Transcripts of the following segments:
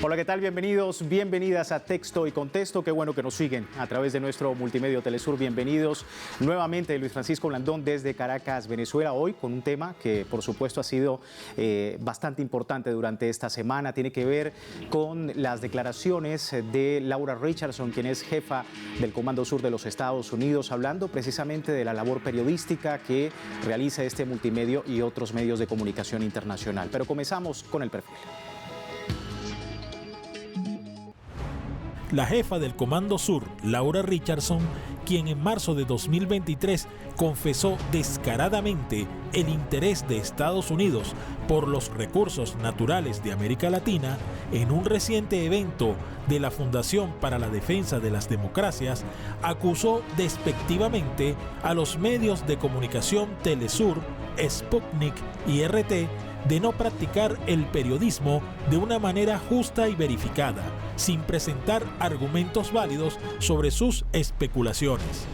Hola, ¿qué tal? Bienvenidos, bienvenidas a Texto y Contexto. Qué bueno que nos siguen a través de nuestro multimedio Telesur. Bienvenidos nuevamente, Luis Francisco Blandón desde Caracas, Venezuela. Hoy con un tema que por supuesto ha sido bastante importante durante esta semana. Tiene que ver con las declaraciones de Laura Richardson, quien es jefa del Comando Sur de los Estados Unidos, hablando precisamente de la labor periodística que realiza este multimedio y otros medios de comunicación internacional. Pero comenzamos con el perfil. La jefa del Comando Sur, Laura Richardson, quien en marzo de 2023 confesó descaradamente el interés de Estados Unidos por los recursos naturales de América Latina, en un reciente evento de la Fundación para la Defensa de las Democracias, acusó despectivamente a los medios de comunicación Telesur, Sputnik y RT de no practicar el periodismo de una manera justa y verificada, sin presentar argumentos válidos sobre sus especulaciones.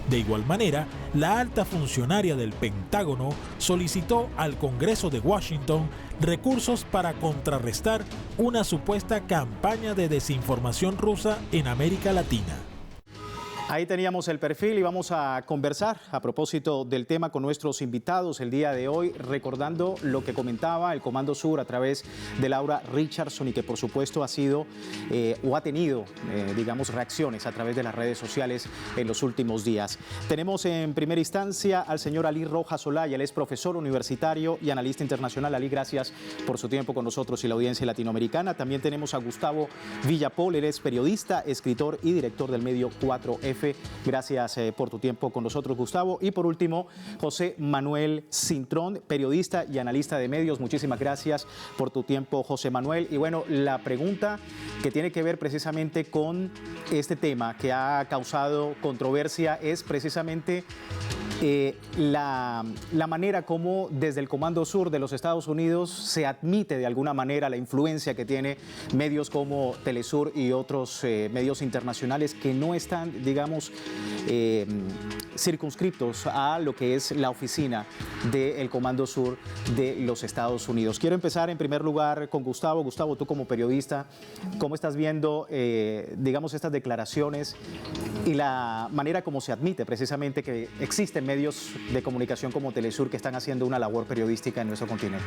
De igual manera, la alta funcionaria del Pentágono solicitó al Congreso de Washington recursos para contrarrestar una supuesta campaña de desinformación rusa en América Latina. Ahí teníamos el perfil y vamos a conversar a propósito del tema con nuestros invitados el día de hoy, recordando lo que comentaba el Comando Sur a través de Laura Richardson y que por supuesto ha sido o ha tenido, digamos, reacciones a través de las redes sociales en los últimos días. Tenemos en primera instancia al señor Ali Rojas Olaya, él es profesor universitario y analista internacional. Ali, gracias por su tiempo con nosotros y la audiencia latinoamericana. También tenemos a Gustavo Villapol, él es periodista, escritor y director del medio 4F. Gracias por tu tiempo con nosotros, Gustavo. Y por último, José Manuel Cintrón, periodista y analista de medios. Muchísimas gracias por tu tiempo, José Manuel. Y bueno, la pregunta que tiene que ver precisamente con este tema que ha causado controversia es precisamente la manera como desde el Comando Sur de los Estados Unidos se admite de alguna manera la influencia que tiene medios como Telesur y otros medios internacionales que no están, digamos, circunscriptos a lo que es la oficina del Comando Sur de los Estados Unidos. Quiero empezar en primer lugar con Gustavo. Gustavo, tú como periodista, ¿cómo estás viendo, digamos, estas declaraciones y la manera como se admite precisamente que existen medios de comunicación como Telesur que están haciendo una labor periodística en nuestro continente?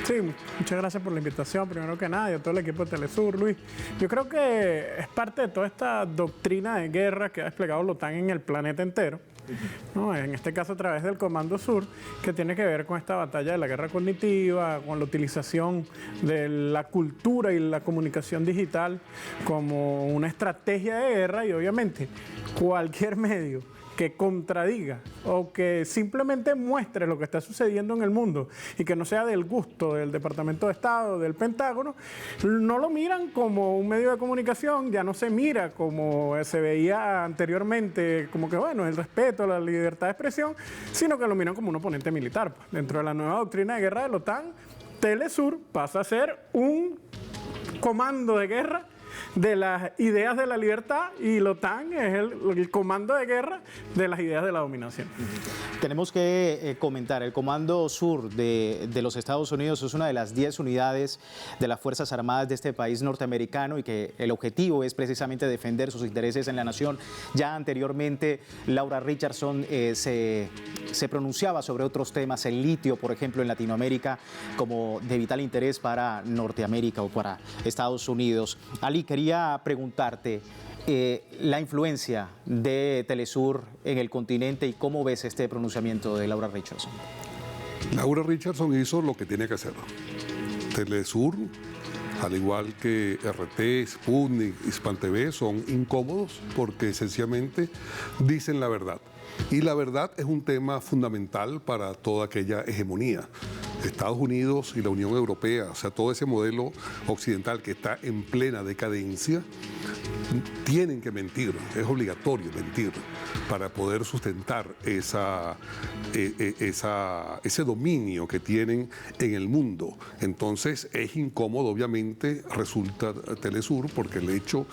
Sí, muchas gracias por la invitación, primero que nada, y a todo el equipo de Telesur, Luis. Yo creo que es parte de toda esta doctrina de guerra que ha desplegado la OTAN en el planeta entero, ¿no? En este caso a través del Comando Sur, que tiene que ver con esta batalla de la guerra cognitiva, con la utilización de la cultura y la comunicación digital como una estrategia de guerra, y obviamente cualquier medio que contradiga o que simplemente muestre lo que está sucediendo en el mundo y que no sea del gusto del Departamento de Estado, del Pentágono, no lo miran como un medio de comunicación, ya no se mira como se veía anteriormente, como que bueno, el respeto, la libertad de expresión, sino que lo miran como un oponente militar. Dentro de la nueva doctrina de guerra de la OTAN, Telesur pasa a ser un comando de guerra de las ideas de la libertad, y la OTAN es el comando de guerra de las ideas de la dominación. Tenemos que comentar, el Comando Sur de los Estados Unidos es una de las 10 unidades de las Fuerzas Armadas de este país norteamericano y que el objetivo es precisamente defender sus intereses en la nación. Ya anteriormente Laura Richardson se pronunciaba sobre otros temas, el litio, por ejemplo, en Latinoamérica, como de vital interés para Norteamérica o para Estados Unidos. Ali, quería preguntarte la influencia de Telesur en el continente y cómo ves este pronunciamiento de Laura Richardson. Laura Richardson hizo lo que tiene que hacer. Telesur, al igual que RT, Sputnik y Hispan TV, son incómodos porque sencillamente dicen la verdad. Y la verdad es un tema fundamental para toda aquella hegemonía. Estados Unidos y la Unión Europea, o sea, todo ese modelo occidental que está en plena decadencia, tienen que mentir, es obligatorio mentir para poder sustentar ese dominio que tienen en el mundo. Entonces es incómodo, obviamente, resulta Telesur, porque el hecho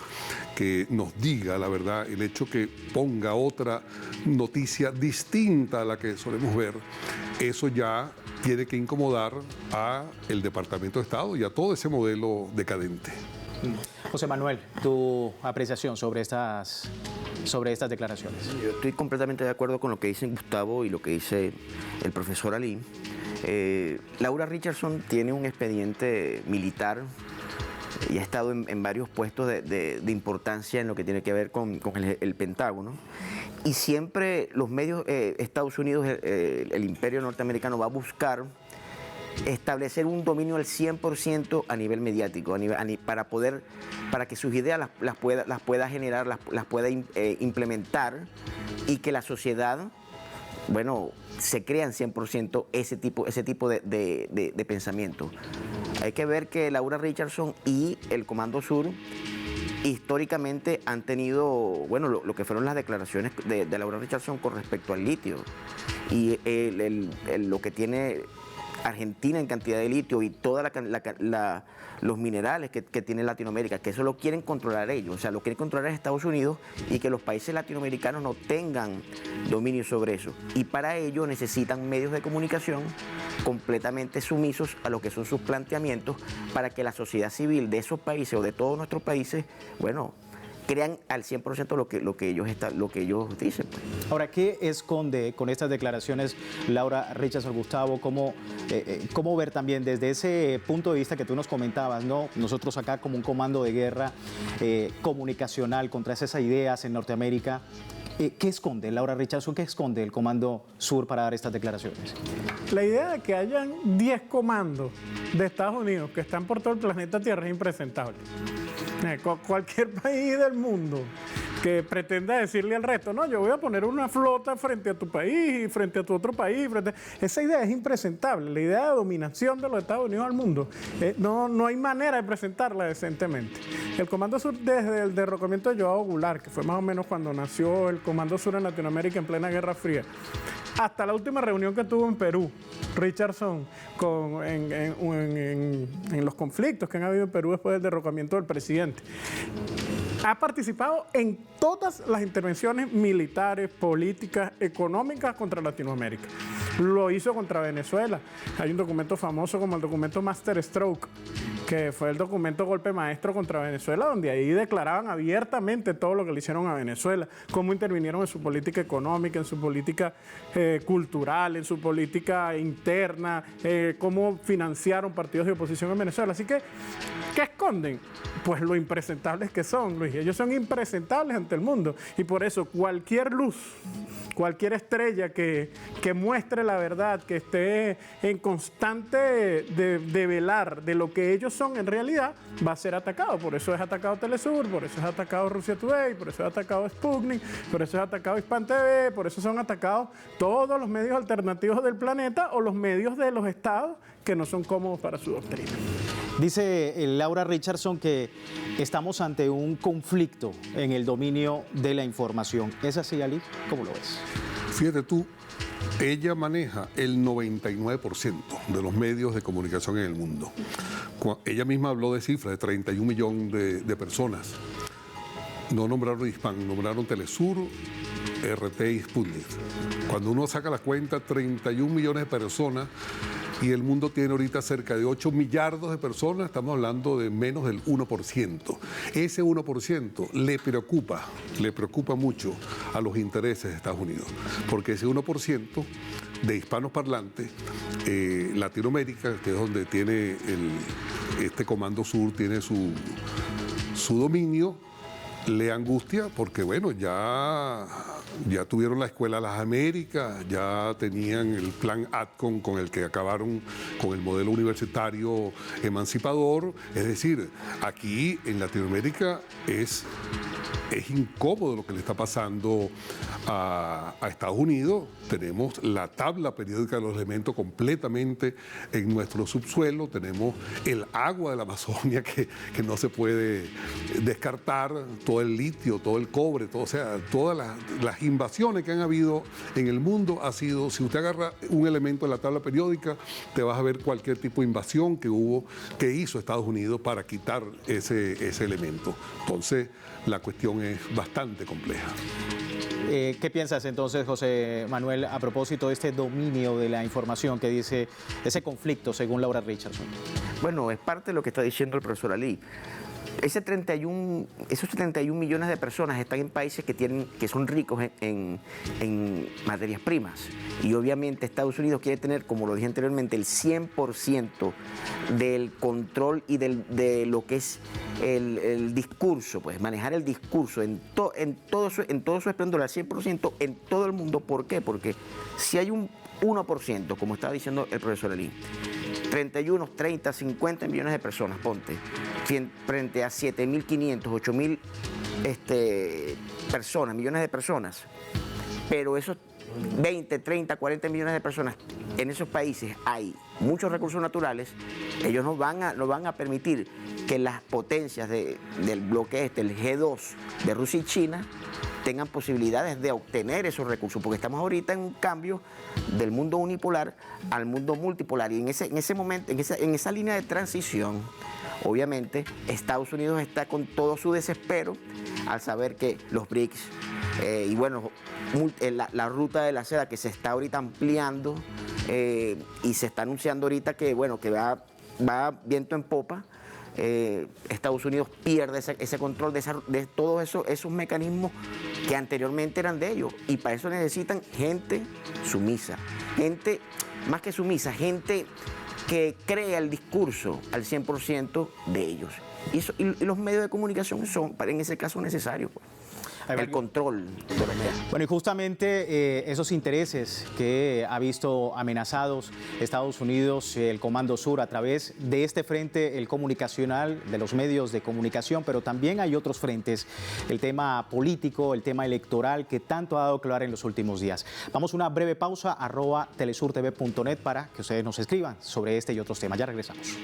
que nos diga la verdad, el hecho que ponga otra noticia distinta a la que solemos ver, eso ya tiene que incomodar al Departamento de Estado y a todo ese modelo decadente. José Manuel, tu apreciación sobre estas declaraciones. Yo estoy completamente de acuerdo con lo que dice Gustavo y lo que dice el profesor Ali. Laura Richardson tiene un expediente militar y ha estado en varios puestos de importancia en lo que tiene que ver con el Pentágono. Y siempre los medios, Estados Unidos, el imperio norteamericano va a buscar establecer un dominio al 100% a nivel mediático, para que sus ideas las pueda generar, las pueda implementar y que la sociedad, bueno, se crean 100% ese tipo de pensamiento. Hay que ver que Laura Richardson y el Comando Sur históricamente han tenido, bueno, lo que fueron las declaraciones de Laura Richardson con respecto al litio y lo que tiene Argentina en cantidad de litio y todos los minerales que tiene Latinoamérica, que eso lo quieren controlar ellos, o sea, lo quieren controlar Estados Unidos y que los países latinoamericanos no tengan dominio sobre eso. Y para ello necesitan medios de comunicación completamente sumisos a lo que son sus planteamientos para que la sociedad civil de esos países o de todos nuestros países, bueno, crean al 100% lo que ellos dicen. Pues. Ahora, ¿qué esconde con estas declaraciones Laura Richardson, Gustavo? ¿Cómo ver también desde ese punto de vista que tú nos comentabas, ¿no? Nosotros acá como un comando de guerra comunicacional contra esas ideas en Norteamérica, ¿qué esconde Laura Richardson? ¿Qué esconde el Comando Sur para dar estas declaraciones? La idea de que hayan 10 comandos de Estados Unidos que están por todo el planeta Tierra es impresentable. Cualquier país del mundo que pretenda decirle al resto, no, yo voy a poner una flota frente a tu país y frente a tu otro país. Esa idea es impresentable. La idea de dominación de los Estados Unidos al mundo, no hay manera de presentarla decentemente. El Comando Sur, desde el derrocamiento de Joao Goulart, que fue más o menos cuando nació el Comando Sur en Latinoamérica en plena Guerra Fría, hasta la última reunión que tuvo en Perú, Richardson, en los conflictos que han habido en Perú después del derrocamiento del presidente, ha participado en todas las intervenciones militares, políticas, económicas contra Latinoamérica. Lo hizo contra Venezuela. Hay un documento famoso como el documento Master Stroke, que fue el documento golpe maestro contra Venezuela, donde ahí declaraban abiertamente todo lo que le hicieron a Venezuela, cómo intervinieron en su política económica, en su política cultural, en su política interna, cómo financiaron partidos de oposición en Venezuela. Así que, ¿qué esconden? Pues lo impresentables que son, Luis. Ellos son impresentables ante el mundo y por eso cualquier luz, cualquier estrella que muestre la verdad, que esté en constante de velar de lo que ellos son en realidad, va a ser atacado. Por eso es atacado Telesur, por eso es atacado Russia Today, por eso es atacado Sputnik, por eso es atacado Hispan TV, por eso son atacados todos los medios alternativos del planeta o los medios de los estados que no son cómodos para su doctrina. Dice Laura Richardson que estamos ante un conflicto en el dominio de la información. ¿Es así, Ali? ¿Cómo lo ves? Fíjate tú, ella maneja el 99% de los medios de comunicación en el mundo. Ella misma habló de cifras de 31 millones de personas. No nombraron Hispan, nombraron Telesur, RT y Sputnik. Cuando uno saca la cuenta, 31 millones de personas y el mundo tiene ahorita cerca de 8 millardos de personas, estamos hablando de menos del 1%. Ese 1% le preocupa mucho a los intereses de Estados Unidos, porque ese 1% de hispanos parlantes, Latinoamérica, que es donde tiene este Comando Sur, tiene su dominio, le angustia porque, bueno, ya tuvieron la Escuela de las Américas, ya tenían el plan ATCON con el que acabaron con el modelo universitario emancipador. Es decir, aquí en Latinoamérica es incómodo lo que le está pasando a Estados Unidos. Tenemos la tabla periódica de los elementos completamente en nuestro subsuelo, tenemos el agua de la Amazonia que no se puede descartar, todo el litio, todo el cobre, todas las invasiones que han habido en el mundo ha sido, si usted agarra un elemento de la tabla periódica, te vas a ver cualquier tipo de invasión que hizo Estados Unidos para quitar ese elemento. Entonces, la cuestión es bastante compleja. ¿Qué piensas entonces, José Manuel, a propósito de este dominio de la información que dice ese conflicto según Laura Richardson? Bueno, es parte de lo que está diciendo el profesor Ali. esos 31 millones de personas están en países que son ricos en materias primas. Y obviamente Estados Unidos quiere tener, como lo dije anteriormente, el 100% del control y de lo que es el discurso, pues manejar el discurso en todo su esplendor, al 100% en todo el mundo. ¿Por qué? Porque si hay un 1%, como estaba diciendo el profesor Alí, 31, 30, 50 millones de personas, ponte, frente a 7.500, 8.000 personas, millones de personas, pero esos 20, 30, 40 millones de personas en esos países hay muchos recursos naturales, ellos no van a permitir que las potencias del bloque el G2 de Rusia y China, tengan posibilidades de obtener esos recursos, porque estamos ahorita en un cambio del mundo unipolar al mundo multipolar, y en ese momento, en esa línea de transición, obviamente Estados Unidos está con todo su desespero al saber que los BRICS y bueno, la ruta de la seda que se está ahorita ampliando y se está anunciando ahorita que bueno, que va viento en popa. Estados Unidos pierde ese control de todos esos mecanismos que anteriormente eran de ellos, y para eso necesitan gente sumisa, gente más que sumisa, gente que crea el discurso al 100% de ellos, y los medios de comunicación son en ese caso necesarios, pues. El control de los medios. Bueno, y justamente esos intereses que ha visto amenazados Estados Unidos, el Comando Sur, a través de este frente, el comunicacional, de los medios de comunicación, pero también hay otros frentes, el tema político, el tema electoral, que tanto ha dado que hablar en los últimos días. Vamos a una breve pausa, @telesurtv.net, para que ustedes nos escriban sobre este y otros temas. Ya regresamos.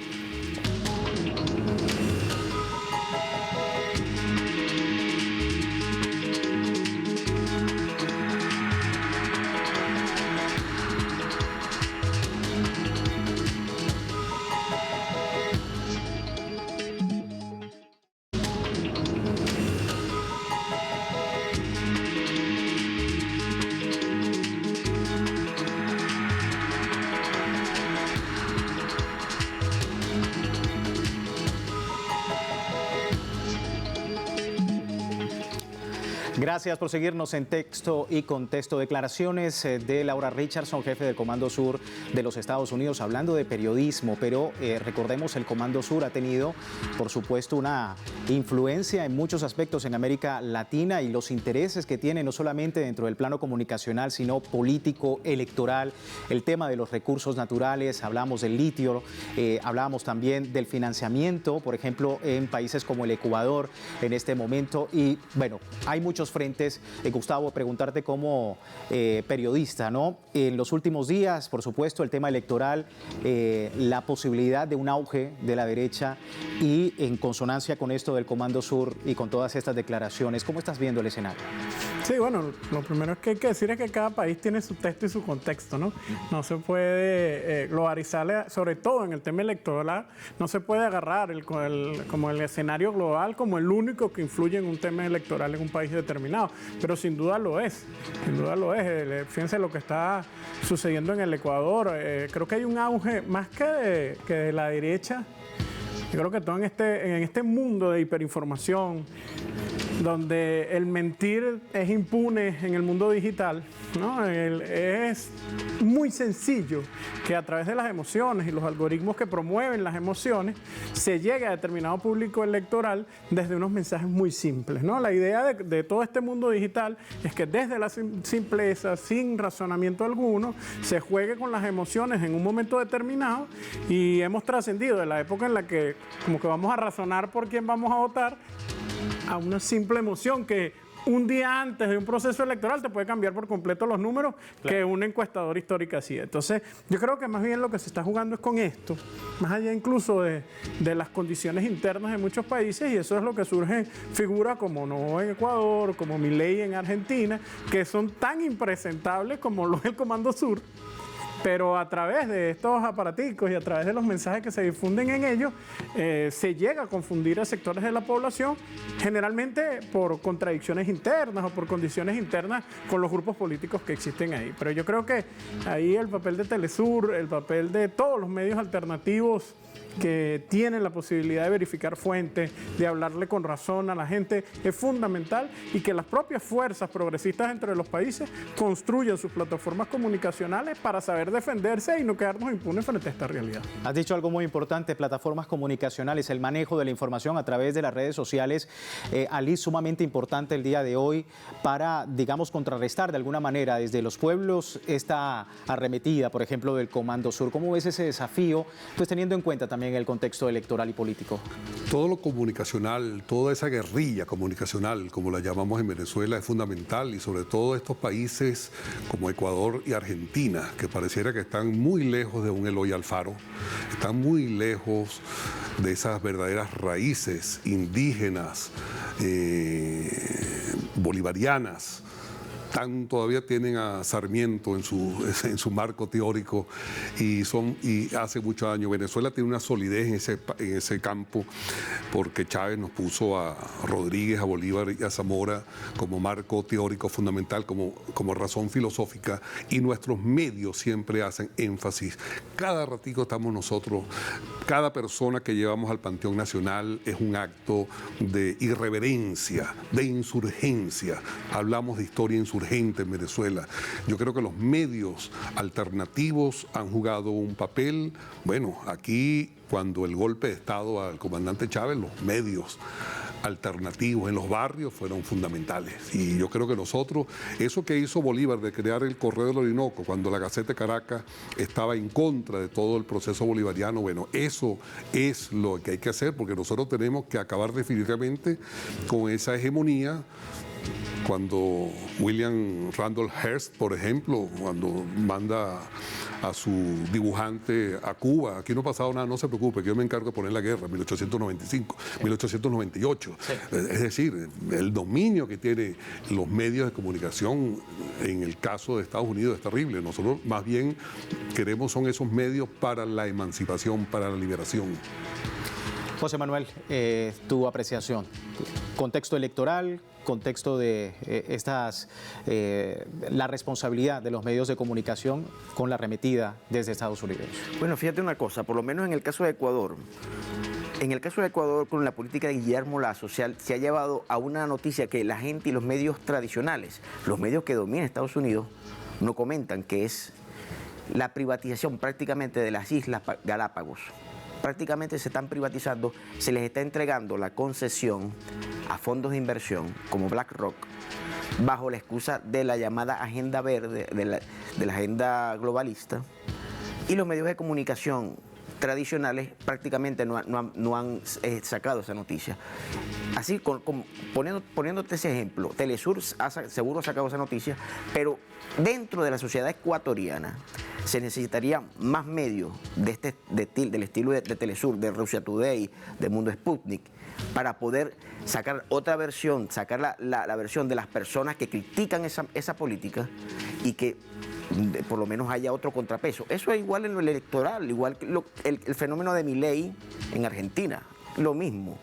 Gracias por seguirnos en Texto y Contexto. Declaraciones de Laura Richardson, jefe del Comando Sur de los Estados Unidos, hablando de periodismo, pero recordemos, el Comando Sur ha tenido, por supuesto, una influencia en muchos aspectos en América Latina, y los intereses que tiene no solamente dentro del plano comunicacional, sino político, electoral, el tema de los recursos naturales, hablamos del litio, hablábamos también del financiamiento, por ejemplo, en países como el Ecuador en este momento, y bueno, hay muchos frentes. Gustavo, preguntarte como periodista, ¿no? En los últimos días, por supuesto, el tema electoral, la posibilidad de un auge de la derecha, y en consonancia con esto del Comando Sur y con todas estas declaraciones, ¿cómo estás viendo el escenario? Sí, bueno, lo primero que hay que decir es que cada país tiene su texto y su contexto, ¿no? No se puede globalizar, sobre todo en el tema electoral, no se puede agarrar como el escenario global como el único que influye en un tema electoral en un país determinado, pero sin duda lo es, sin duda lo es. Fíjense lo que está sucediendo en el Ecuador. Creo que hay un auge más que de la derecha. Yo creo que todo en este mundo de hiperinformación, donde el mentir es impune en el mundo digital, ¿no? Es muy sencillo que a través de las emociones y los algoritmos que promueven las emociones se llegue a determinado público electoral desde unos mensajes muy simples, ¿no? La idea de todo este mundo digital es que desde la simpleza, sin razonamiento alguno, se juegue con las emociones en un momento determinado, y hemos trascendido de la época en la que como que vamos a razonar por quién vamos a votar, a una simple emoción que un día antes de un proceso electoral te puede cambiar por completo los números, claro, que un encuestador histórico hacía. Entonces, yo creo que más bien lo que se está jugando es con esto, más allá incluso de las condiciones internas de muchos países, y eso es lo que surge figuras como Novoa en Ecuador, como Milei en Argentina, que son tan impresentables como lo es el Comando Sur. Pero a través de estos aparaticos y a través de los mensajes que se difunden en ellos, se llega a confundir a sectores de la población, generalmente por contradicciones internas o por condiciones internas con los grupos políticos que existen ahí. Pero yo creo que ahí el papel de Telesur, el papel de todos los medios alternativos que tiene la posibilidad de verificar fuentes, de hablarle con razón a la gente, es fundamental, y que las propias fuerzas progresistas entre los países construyan sus plataformas comunicacionales para saber defenderse y no quedarnos impunes frente a esta realidad. Has dicho algo muy importante, plataformas comunicacionales, el manejo de la información a través de las redes sociales, Ali, sumamente importante el día de hoy para, digamos, contrarrestar de alguna manera desde los pueblos esta arremetida, por ejemplo, del Comando Sur. ¿Cómo ves ese desafío, pues teniendo en cuenta también el contexto electoral y político? Todo lo comunicacional, toda esa guerrilla comunicacional, como la llamamos en Venezuela, es fundamental, y sobre todo estos países como Ecuador y Argentina, que pareciera que están muy lejos de un Eloy Alfaro, están muy lejos de esas verdaderas raíces indígenas, bolivarianas. Todavía tienen a Sarmiento en su marco teórico y hace muchos años. Venezuela tiene una solidez en ese campo porque Chávez nos puso a Rodríguez, a Bolívar y a Zamora como marco teórico fundamental, como razón filosófica, y nuestros medios siempre hacen énfasis. Cada ratico estamos nosotros, cada persona que llevamos al Panteón Nacional es un acto de irreverencia, de insurgencia. Hablamos de historia insurgente en Venezuela. Yo creo que los medios alternativos han jugado un papel. Bueno, aquí cuando el golpe de Estado al comandante Chávez, los medios alternativos en los barrios fueron fundamentales. Y yo creo que nosotros, eso que hizo Bolívar de crear el Correo del Orinoco, cuando la Gaceta de Caracas estaba en contra de todo el proceso bolivariano, bueno, eso es lo que hay que hacer, porque nosotros tenemos que acabar definitivamente con esa hegemonía. Cuando William Randolph Hearst, por ejemplo, cuando manda a su dibujante a Cuba, aquí no ha pasado nada, no se preocupe, que yo me encargo de poner la guerra, 1895, 1898. Sí. Es decir, el dominio que tienen los medios de comunicación en el caso de Estados Unidos es terrible. Nosotros más bien queremos son esos medios para la emancipación, para la liberación. José Manuel, tu apreciación, contexto electoral, contexto de la responsabilidad de los medios de comunicación con la arremetida desde Estados Unidos. Bueno, fíjate una cosa, por lo menos en el caso de Ecuador, con la política de Guillermo Lasso se ha llevado a una noticia que la gente y los medios tradicionales, los medios que dominan Estados Unidos, no comentan, que es la privatización prácticamente de las Islas Galápagos. Prácticamente se están privatizando, se les está entregando la concesión a fondos de inversión como BlackRock, bajo la excusa de la llamada agenda verde, de la agenda globalista, y los medios de comunicación tradicionales prácticamente no han sacado esa noticia. Así, poniéndote ese ejemplo, Telesur seguro ha sacado esa noticia, pero dentro de la sociedad ecuatoriana se necesitaría más medios del estilo de Telesur, de Russia Today, de Mundo Sputnik, para poder sacar otra versión, sacar la versión de las personas que critican esa política y que por lo menos haya otro contrapeso. Eso es igual en lo electoral, igual que el fenómeno de Milei en Argentina, lo mismo.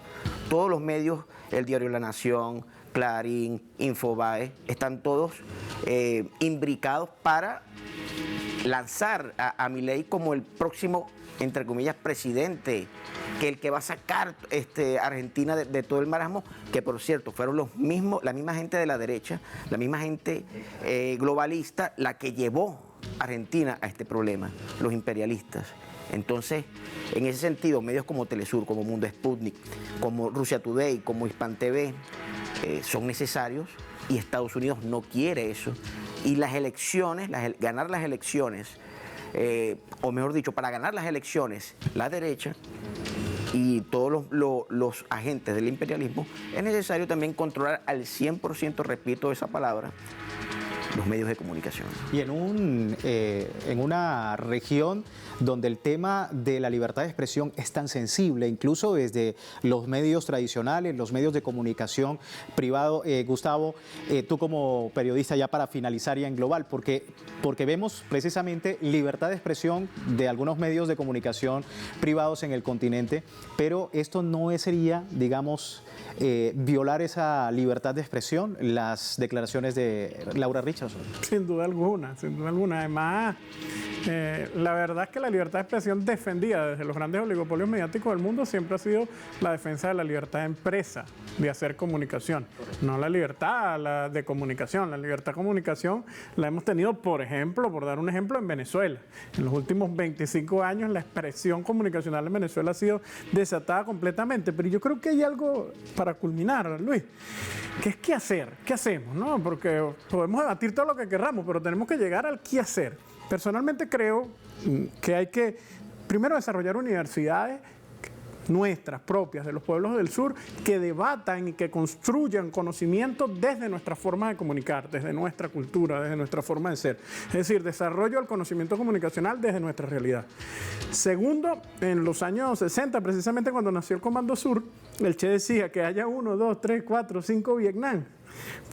Todos los medios, el diario La Nación, Clarín, Infobae, están todos imbricados para lanzar a Milei como el próximo, entre comillas, presidente, que el que va a sacar Argentina de todo el marasmo, que por cierto fueron la misma gente de la derecha, la misma gente globalista, la que llevó a Argentina a este problema, los imperialistas. Entonces, en ese sentido, medios como Telesur, como Mundo Sputnik, como Russia Today, como Hispan TV, son necesarios, y Estados Unidos no quiere eso. Y las elecciones, ganar las elecciones, o mejor dicho, para ganar las elecciones, la derecha y todos los agentes del imperialismo, es necesario también controlar al 100%, repito esa palabra, los medios de comunicación. Y en una región donde el tema de la libertad de expresión es tan sensible, incluso desde los medios tradicionales, los medios de comunicación privado. Gustavo, tú como periodista, ya para finalizar ya en global, porque vemos precisamente libertad de expresión de algunos medios de comunicación privados en el continente, pero esto no sería, digamos, violar esa libertad de expresión, las declaraciones de Laura Richardson. Richardson. Sin duda alguna, sin duda alguna. Además, la verdad es que la libertad de expresión defendida desde los grandes oligopolios mediáticos del mundo siempre ha sido la defensa de la libertad de empresa, de hacer comunicación. No la libertad de comunicación. La libertad de comunicación la hemos tenido, por ejemplo, por dar un ejemplo, en Venezuela. En los últimos 25 años la expresión comunicacional en Venezuela ha sido desatada completamente. Pero yo creo que hay algo para culminar, Luis, que es qué hacer, qué hacemos, ¿no? Porque podemos debatir todo lo que querramos, pero tenemos que llegar al qué hacer. Personalmente creo que hay que primero desarrollar universidades nuestras propias, de los pueblos del sur, que debatan y que construyan conocimiento desde nuestra forma de comunicar, desde nuestra cultura, desde nuestra forma de ser. Es decir, desarrollo del conocimiento comunicacional desde nuestra realidad. Segundo, en los años 60, precisamente cuando nació el Comando Sur, el Che decía que haya 1, 2, 3, 4, 5 Vietnam.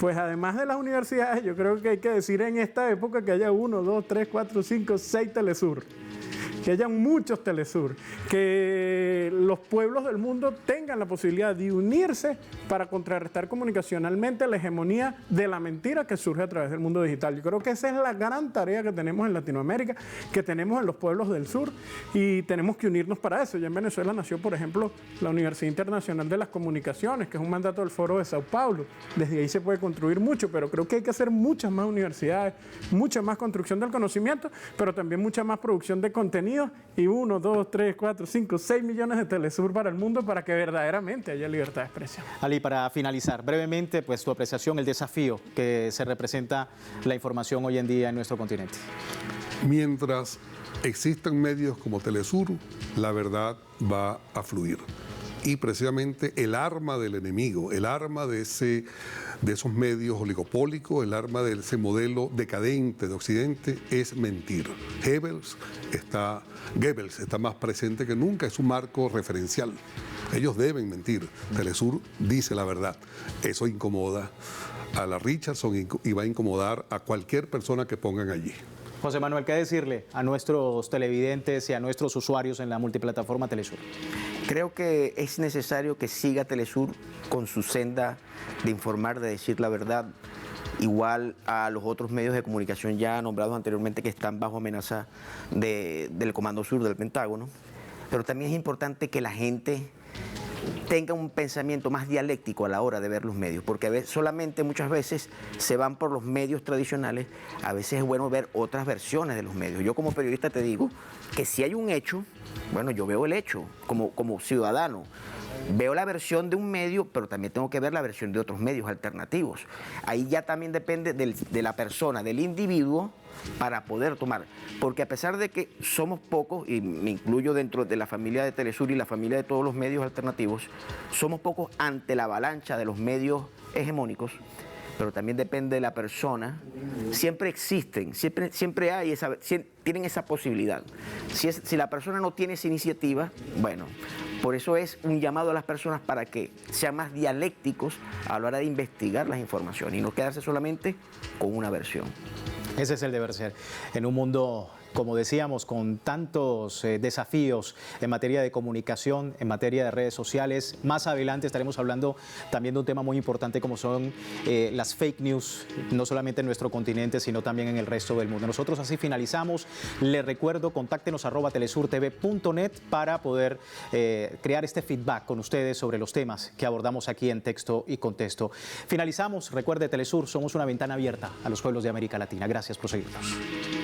Pues además de las universidades, yo creo que hay que decir en esta época que haya 1, 2, 3, 4, 5, 6 Telesur. Que hayan muchos Telesur, que los pueblos del mundo tengan la posibilidad de unirse para contrarrestar comunicacionalmente la hegemonía de la mentira que surge a través del mundo digital. Yo creo que esa es la gran tarea que tenemos en Latinoamérica, que tenemos en los pueblos del sur, y tenemos que unirnos para eso. Ya en Venezuela nació, por ejemplo, la Universidad Internacional de las Comunicaciones, que es un mandato del Foro de Sao Paulo. Desde ahí se puede construir mucho, pero creo que hay que hacer muchas más universidades, mucha más construcción del conocimiento, pero también mucha más producción de contenido, y 1, 2, 3, 4, 5, 6 millones de Telesur para el mundo para que verdaderamente haya libertad de expresión. Ali, para finalizar, brevemente, pues tu apreciación, el desafío que se representa la información hoy en día en nuestro continente. Mientras existan medios como Telesur, la verdad va a fluir. Y precisamente el arma del enemigo, el arma de esos medios oligopólicos, el arma de ese modelo decadente de Occidente es mentir. Goebbels está más presente que nunca, es un marco referencial. Ellos deben mentir. Telesur dice la verdad. Eso incomoda a la Richardson y va a incomodar a cualquier persona que pongan allí. José Manuel, ¿qué decirle a nuestros televidentes y a nuestros usuarios en la multiplataforma Telesur? Creo que es necesario que siga Telesur con su senda de informar, de decir la verdad, igual a los otros medios de comunicación ya nombrados anteriormente que están bajo amenaza del Comando Sur del Pentágono. Pero también es importante que la gente tenga un pensamiento más dialéctico a la hora de ver los medios, porque solamente muchas veces se van por los medios tradicionales. A veces es bueno ver otras versiones de los medios. Yo como periodista te digo que si hay un hecho, bueno, yo veo el hecho como ciudadano. Veo la versión de un medio, pero también tengo que ver la versión de otros medios alternativos. Ahí ya también depende de la persona, del individuo, para poder tomar. Porque a pesar de que somos pocos, y me incluyo dentro de la familia de Telesur y la familia de todos los medios alternativos, somos pocos ante la avalancha de los medios hegemónicos, pero también depende de la persona. Siempre existen, siempre hay tienen esa posibilidad. Si la persona no tiene esa iniciativa, bueno, por eso es un llamado a las personas para que sean más dialécticos a la hora de investigar las informaciones y no quedarse solamente con una versión. Ese es el deber ser. En un mundo, como decíamos, con tantos desafíos en materia de comunicación, en materia de redes sociales, más adelante estaremos hablando también de un tema muy importante como son las fake news, no solamente en nuestro continente, sino también en el resto del mundo. Nosotros así finalizamos. Les recuerdo, contáctenos @telesurtv.net para poder crear este feedback con ustedes sobre los temas que abordamos aquí en Texto y Contexto. Finalizamos. Recuerde, Telesur, somos una ventana abierta a los pueblos de América Latina. Gracias por seguirnos.